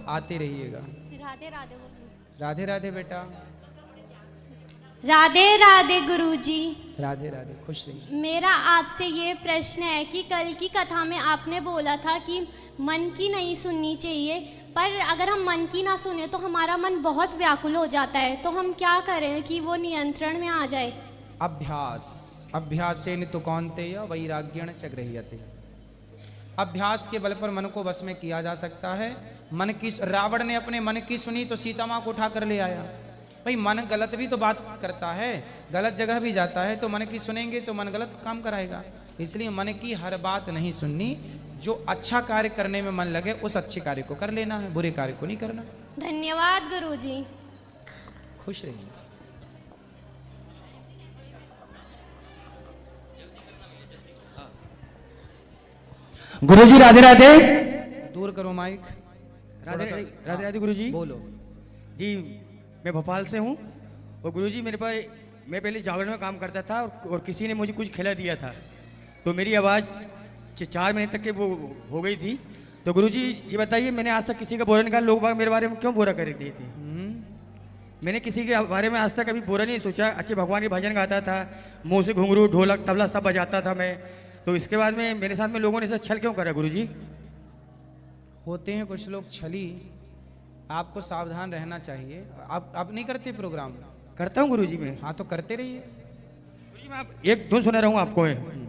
आते रहिएगा। राधे राधे बोलो। राधे राधे बेटा। राधे राधे गुरुजी। राधे राधे, खुश रहिए। मेरा आपसे ये प्रश्न है कि कल की कथा में आपने बोला था कि मन की नहीं सुननी चाहिए, पर अगर हम मन की ना सुने तो हमारा मन बहुत व्याकुल हो जाता है, तो हम क्या करें कि वो नियंत्रण में आ जाए? अभ्यास, अभ्यासेन तु कौन्तेय वैराग्येण च गृह्यते। अभ्यास के बल पर मन को वश में किया जा सकता है। मन की, रावण ने अपने मन की सुनी तो सीता माँ को उठा कर ले आया। भाई मन गलत भी तो बात करता है, गलत जगह भी जाता है, तो मन की सुनेंगे तो मन गलत काम कराएगा। इसलिए मन की हर बात नहीं सुननी। जो अच्छा कार्य करने में मन लगे उस अच्छे कार्य को कर लेना है, बुरे कार्य को नहीं करना। धन्यवाद गुरुजी। खुश रहिए। गुरुजी राधे राधे। दूर करो माइक। राधे राधे राधे गुरुजी। बोलो जी, मैं भोपाल से हूँ और गुरुजी मेरे पास, मैं पहले जागरण में काम करता था और किसी ने मुझे कुछ खिला दिया था, तो मेरी आवाज़ 4 महीने तक के वो हो गई थी। तो गुरुजी ये बताइए, मैंने आज तक किसी का बुरा निकाल, लोग मेरे बारे में क्यों बुरा कर दिए थे? मैंने किसी के बारे में आज तक कभी बुरा नहीं सोचा। अच्छे भगवान के भजन गाता था, मुँह से घुंघरू ढोलक तबला सब बजाता था मैं। तो इसके बाद में मेरे साथ में लोगों ने ऐसा छल क्यों करा गुरुजी? होते हैं कुछ लोग छली, आपको सावधान रहना चाहिए। आप नहीं करते प्रोग्राम? करता हूँ गुरुजी मैं। हाँ तो करते रहिए। गुरुजी मैं एक धुन सुना रहा हूँ आपको है।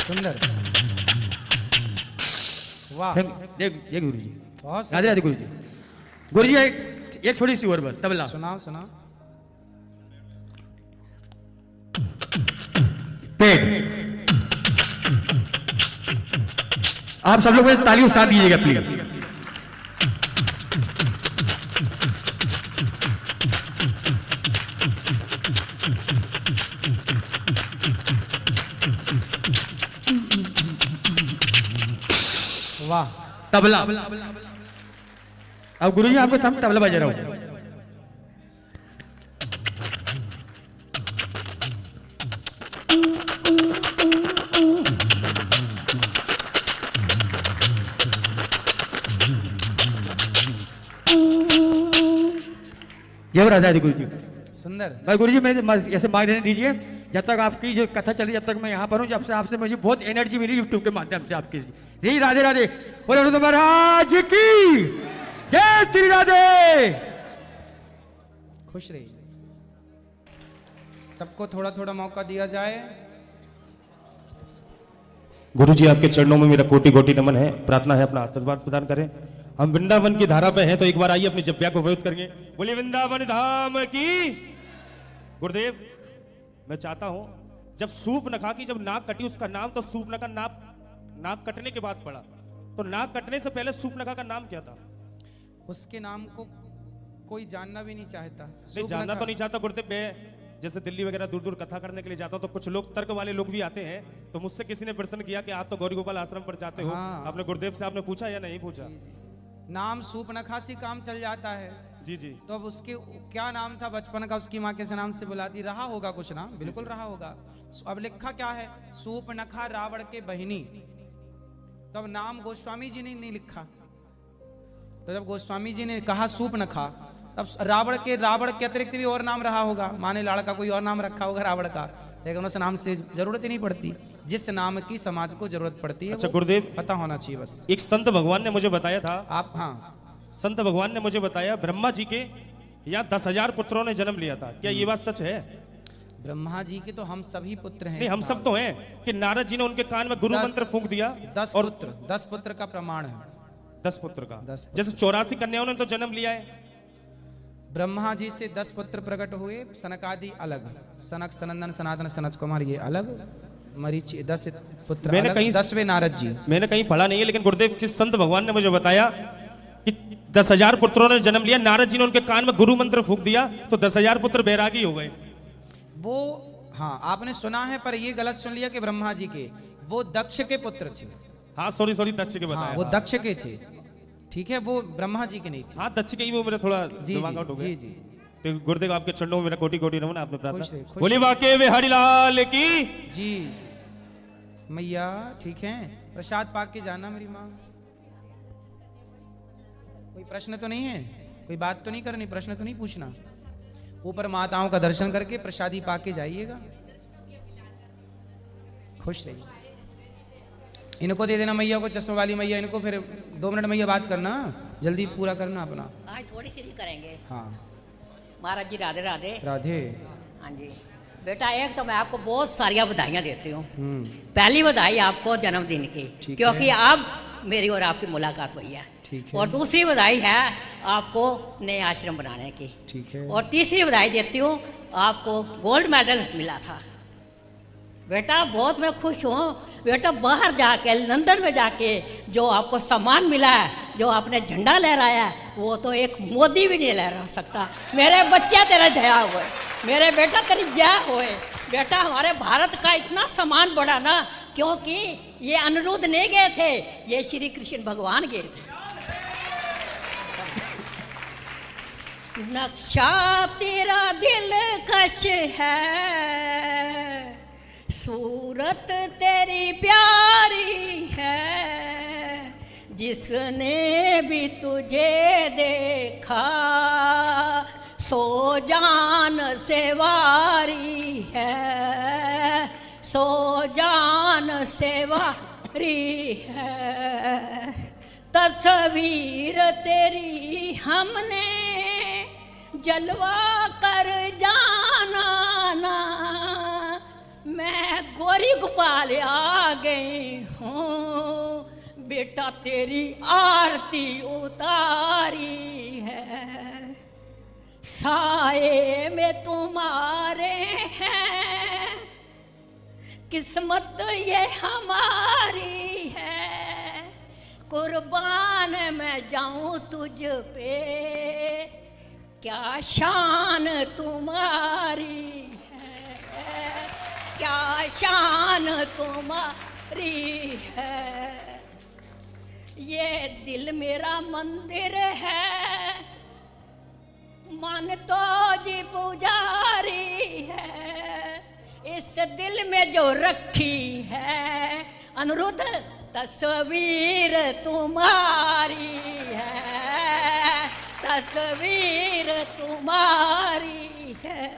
सुंदर, वाह। ये गुरुजी, बहुत राधे राधे गुरुजी। गुरुजी एक छोटी सी और बस तबला सुनाओ सुनाओ। पेट। आप सब लोग ताली और साथ दीजिएगा प्लीज। वाह, तबला। अब गुरुजी आपको हम तबला बजा रहा हूं। ये राधा गुरुजी। सुंदर। भाई गुरुजी मेरे ऐसे मार्ग देने दीजिए, जब तक आपकी जो कथा चली, जब तक मैं यहाँ पर हूँ, जब से आपसे मुझे बहुत एनर्जी मिली यूट्यूब के माध्यम से आपकी। जी राधे राधे। बोले तो महाराज की जय श्री राधे। खुश रहिए। सबको थोड़ा थोड़ा मौका दिया जाए। गुरुजी आपके चरणों में मेरा कोटि कोटि नमन है, प्रार्थना है अपना आशीर्वाद प्रदान करें। हम वृंदावन की धारा पे हैं, तो एक बार आइए अपनी जप्या को प्रयोग करेंगे। बोलिए वृंदावन धाम की। गुरुदेव, मैं चाहता हूं, जब सूप नखा की जब नाक कटी उसका नाम तो सूप नखा नाक कटने के बाद पड़ा, तो नाक कटने से पहले सूप नखा का नाम क्या था? उसके नाम को कोई जानना भी नहीं चाहता। नहीं जानना तो नहीं चाहता गुरुदेव। मैं जैसे दिल्ली वगैरह दूर दूर कथा करने के लिए जाता हूं, तो कुछ लोग तर्क वाले लोग भी आते हैं। तो मुझसे किसी ने प्रश्न किया कि आप तो गौरी गोपाल आश्रम पर जाते हो, हाँ। आपने गुरुदेव से आपने पूछा या नहीं पूछा? नाम सूप नखा से काम चल जाता है। जी जी। तो अब उसके क्या नाम था बचपन का? उसकी माँ किस नाम से बुलाती? रहा होगा कुछ नाम, बिल्कुल रहा होगा। अब लिखा क्या है? सूप नखा रावण के बहिनी। तो अब नाम गोस्वामी जी ने नहीं लिखा। तो जब गोस्वामी जी ने कहा सूप नखा, तब रावण के अतिरिक्त भी और नाम रहा होगा। माने लाड़ का कोई और नाम रखा होगा रावण का, लेकिन उस नाम से जरूरत ही नहीं पड़ती। जिस नाम की समाज को जरूरत पड़ती है, अच्छा गुरुदेव, पता होना चाहिए बस। एक संत भगवान ने मुझे बताया था, आप, हाँ, संत भगवान ने मुझे बताया ब्रह्मा जी के यहाँ 10,000 पुत्रों ने जन्म लिया था। क्या ये बात सच है? ब्रह्मा जी के तो हम सभी पुत्र हैं। नहीं, हम सब तो हैं कि नारद जी ने उनके कान में गुरु मंत्र फूंक दिया। 10 पुत्र का प्रमाण है। 10 पुत्र का। 10 पुत्र। जैसे 84 कन्याओं ने तो जन्म लिया है। ब्रह्मा जी से 10 पुत्र प्रकट हुए। सनकादि अलग, सनक सनंदन सनातन सनत कुमार ये अलग, मरीचि 10 पुत्र मैंने अलग, कहीं 10वें नारद जी। मैंने कहीं पढ़ा नहीं है, लेकिन गुरुदेव जिस संत भगवान ने मुझे बताया कि 10,000 पुत्रों ने जन्म लिया, नारद जी ने उनके कान में गुरु मंत्र फूंक दिया, तो 10,000 पुत्र बैरागी हो गए। वो, हाँ आपने सुना है, पर ये गलत सुन लिया कि ब्रह्मा जी के, वो दक्ष के पुत्र थे। हाँ सॉरी दक्ष के बताया। हाँ, वो दक्ष के थे। ठीक है, वो ब्रह्मा जी की नहीं थी। हाँ दक्ष की, वो मेरा थोड़ा जी दिमाग आउट हो जी गया। जी जी। तो गुरुदेव आपके चरणों में मेरा कोटि कोटि नमन, आपने खुश रहे, प्रार्थना खुश बोली वाके वे हरिलाल की। जी मैया ठीक है, प्रसाद पाक के जाना मेरी माँ। कोई प्रश्न तो नहीं है, कोई बात तो नहीं करनी, प्रश्न तो नहीं पूछना। ऊपर माताओं का दर्शन करके प्रसादी पाक के जाइएगा। खुश रहिए। इनको दे देना मैया को, चश्मे वाली मैया इनको, फिर 2 मिनट मैया बात करना, जल्दी पूरा करना अपना। आज थोड़ी सी नहीं करेंगे। हाँ महाराज जी राधे राधे। राधे। हाँ जी बेटा, एक तो मैं आपको बहुत सारिया बधाइयाँ देती हूँ। पहली बधाई आपको जन्मदिन की, ठीक क्योंकि है। अब मेरी और आपकी मुलाकात हुई है। ठीक है। और दूसरी बधाई है आपको नए आश्रम बनाने की। ठीक है। और तीसरी बधाई देती हूँ, आपको गोल्ड मेडल मिला था। बेटा बहुत मैं खुश हूँ बेटा, बाहर जाके लंदन में जाके जो आपको सम्मान मिला है, जो आपने झंडा लहराया है, वो तो एक मोदी भी नहीं लहरा सकता। मेरे बच्चे तेरे दया हुए, मेरे बेटा तेरी जय होए। बेटा हमारे भारत का इतना सम्मान बढ़ा ना, क्योंकि ये अनिरुद्ध नहीं गए थे, ये श्री कृष्ण भगवान गए थे। नक्शा तेरा दिल कश है, सूरत तेरी प्यारी है, जिसने भी तुझे देखा सो जान से वारी है, सो जान से वारी है। तस्वीर तेरी हमने जलवा कर जाना ना, मैं गोरी गोपाल आ गई हूँ, बेटा तेरी आरती उतारी है। साए में तुम्हारे हैं, किस्मत ये हमारी है, कुर्बान मैं जाऊं तुझ पे, क्या शान तुम्हारी है, क्या शान तुम्हारी है। ये दिल मेरा मंदिर है, मन तो जी पुजारी है, इस दिल में जो रखी है अनिरुद्ध तस्वीर तुम्हारी है, तस्वीर तुम्हारी है।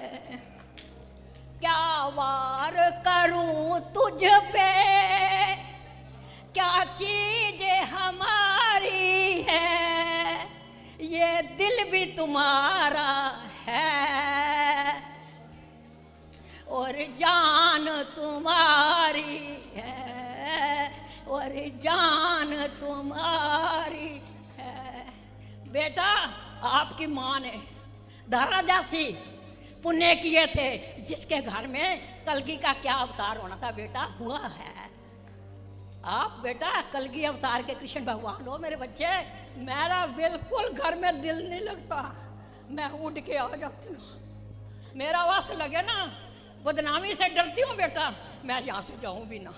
क्या वार करूं तुझ पे, क्या चीज हमारी है, ये दिल भी तुम्हारा है और जान तुम्हारी है, और जान तुम्हारी है। बेटा आपकी माँ ने धरा जासी पुण्य किए थे, जिसके घर में कलगी का क्या अवतार होना था बेटा, हुआ है। आप बेटा कलगी अवतार के कृष्ण भगवान हो मेरे बच्चे। मेरा बिल्कुल घर में दिल नहीं लगता, मैं उड़ के आ जाती हूँ। मेरा वास लगे ना, बदनामी से डरती हूँ बेटा, मैं यहाँ से जाऊँ भी ना।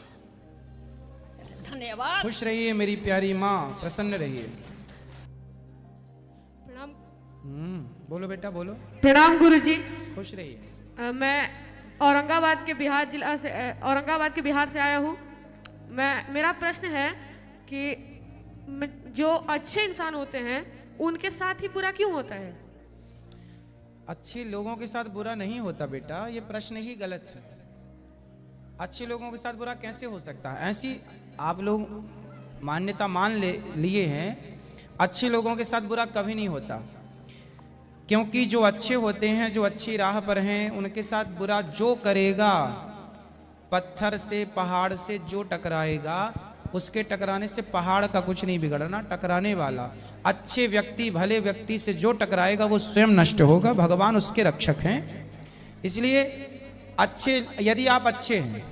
धन्यवाद। खुश रहिए मेरी प्यारी माँ, प्रसन्न रहिए। प्रणाम। बोलो बेटा बोलो। प्रणाम गुरुजी। खुश रहिए। मैं औरंगाबाद के बिहार से आया हूँ। मेरा प्रश्न है कि जो अच्छे इंसान होते हैं उनके साथ ही बुरा क्यों होता है? अच्छे लोगों के साथ बुरा नहीं होता बेटा, ये प्रश्न ही गलत है। अच्छे लोगों के साथ बुरा कैसे हो सकता है? ऐसी आप लोग मान्यता मान लिए हैं, अच्छे लोगों के साथ बुरा कभी नहीं होता, क्योंकि जो अच्छे होते हैं, जो अच्छी राह पर हैं, उनके साथ बुरा जो करेगा, पत्थर से पहाड़ से जो टकराएगा, उसके टकराने से पहाड़ का कुछ नहीं बिगड़ना, टकराने वाला अच्छे व्यक्ति भले व्यक्ति से जो टकराएगा वो स्वयं नष्ट होगा। भगवान उसके रक्षक हैं। इसलिए अच्छे, यदि आप अच्छे हैं,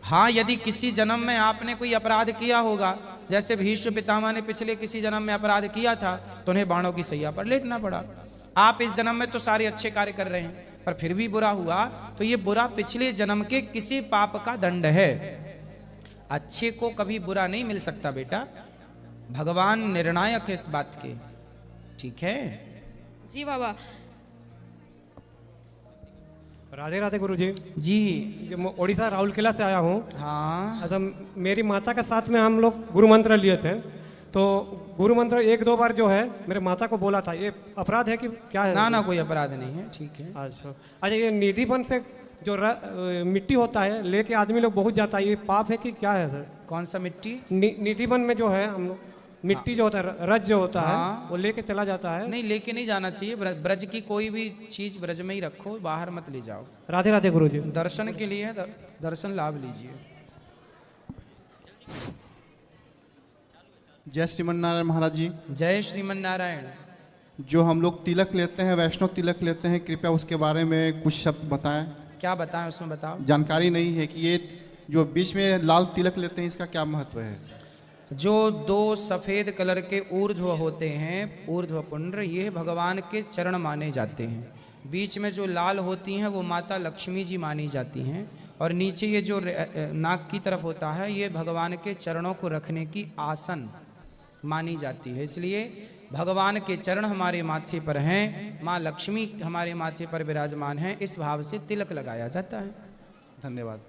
हाँ यदि किसी जन्म में आपने कोई अपराध किया होगा, जैसे भीष्म पितामह ने पिछले किसी जन्म में अपराध किया था तो उन्हें बाणों की सैया पर लेटना पड़ा। आप इस जन्म में तो सारे अच्छे कार्य कर रहे हैं, पर फिर भी बुरा हुआ तो ये बुरा पिछले जन्म के किसी पाप का दंड है। अच्छे को कभी बुरा नहीं मिल सकता बेटा। भगवान निर्णायक है इस बात के, ठीक है। जी बाबा। राधे राधे गुरुजी। जी जो मैं उड़ीसा राउरकेला से आया हूँ। हाँ, अच्छा, मेरी माता के साथ में हम लोग गुरु मंत्र लिए थे, तो गुरु मंत्र एक दो बार जो है मेरे माता को बोला था, ये अपराध है कि क्या है? ना ना कोई अपराध नहीं है, ठीक है। अच्छा, ये निधिवन से जो मिट्टी होता है लेके आदमी लोग बहुत जाता है, ये पाप है कि क्या है सर? कौन सा मिट्टी? निधिवन में जो है हम लोग मिट्टी जो होता है, रज जो होता हाँ। है वो लेके चला जाता है। नहीं, लेके नहीं जाना चाहिए। ब्रज की कोई भी चीज ब्रज में ही रखो, बाहर मत ले जाओ। राधे राधे गुरुजी। दर्शन के लिए दर्शन लाभ लीजिए। जय श्रीमन नारायण महाराज जी। जय श्रीमन नारायण। जो हम लोग तिलक लेते हैं, वैष्णव तिलक लेते हैं, कृपया उसके बारे में कुछ शब्द बताएं। क्या बताएं उसमें, बताओ। जानकारी नहीं है कि ये जो बीच में लाल तिलक लेते हैं इसका क्या महत्व है। जो दो सफेद कलर के ऊर्ध्व होते हैं, ऊर्ध्व पुंड, ये भगवान के चरण माने जाते हैं। बीच में जो लाल होती हैं वो माता लक्ष्मी जी मानी जाती हैं, और नीचे ये जो नाक की तरफ होता है ये भगवान के चरणों को रखने की आसन मानी जाती है। इसलिए भगवान के चरण हमारे माथे पर हैं, माँ लक्ष्मी हमारे माथे पर विराजमान हैं, इस भाव से तिलक लगाया जाता है। धन्यवाद।